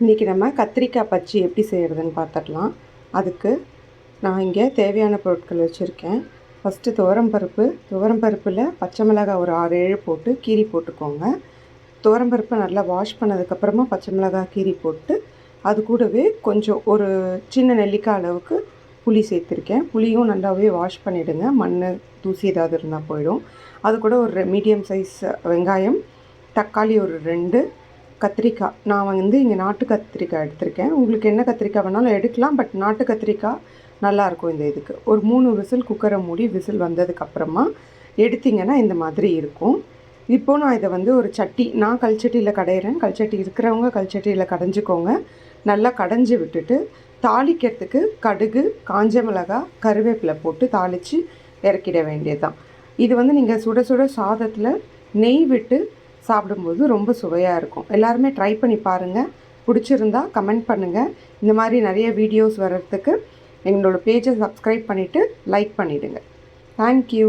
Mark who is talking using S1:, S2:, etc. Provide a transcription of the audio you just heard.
S1: இன்றைக்கி நம்ம கத்திரிக்காய் பச்சி எப்படி செய்கிறதுன்னு பார்த்துடலாம். அதுக்கு நான் இங்கே தேவையான பொருட்கள் வச்சுருக்கேன். ஃபஸ்ட்டு துவரம்பருப்பில் பச்சை மிளகாய் ஒரு 6-7 போட்டு கீரி போட்டுக்கோங்க. துவரம்பருப்பை நல்லா வாஷ் பண்ணதுக்கப்புறமா பச்சை மிளகாய் கீரி போட்டு அது கூடவே கொஞ்சம் ஒரு சின்ன நெல்லிக்காய் அளவுக்கு புளி சேர்த்துருக்கேன். புளியும் நல்லாவே வாஷ் பண்ணிவிடுங்க, மண் தூசி ஏதாவது இருந்தால் போயிடும். அது கூட ஒரு மீடியம் சைஸ் வெங்காயம், தக்காளி ஒரு 2, கத்திரிக்காய். நான் இங்கே நாட்டு கத்திரிக்காய் எடுத்திருக்கேன். உங்களுக்கு என்ன கத்திரிக்காய் வேணாலும் எடுக்கலாம், பட் நாட்டு கத்திரிக்காய் நல்லாயிருக்கும் இந்த இதுக்கு. ஒரு 3 விசில் குக்கரை மூடி விசில் வந்ததுக்கப்புறமா எடுத்திங்கன்னா இந்த மாதிரி இருக்கும். இப்போது நான் இதை ஒரு சட்டி, நான் கல்சட்டியில் கடையிறேன். கல்சட்டி இருக்கிறவங்க கல்சட்டியில் கடைஞ்சிக்கோங்க. நல்லா கடைஞ்சி விட்டுட்டு தாளிக்கிறதுக்கு கடுகு, காஞ்ச மிளகாய், கருவேப்பிலை போட்டு தாளித்து இறக்கிட வேண்டியது தான். இது நீங்கள் சுட சுட சாதத்தில் நெய் விட்டு சாப்பிடும்போது ரொம்ப சுவையாக இருக்கும். எல்லாருமே ட்ரை பண்ணி பாருங்கள். பிடிச்சிருந்தா கமெண்ட் பண்ணுங்கள். இந்த மாதிரி நிறைய வீடியோஸ் வர்றதுக்கு எங்களோட பேஜை சப்ஸ்கிரைப் பண்ணிவிட்டு லைக் பண்ணிவிடுங்க. தேங்க்யூ.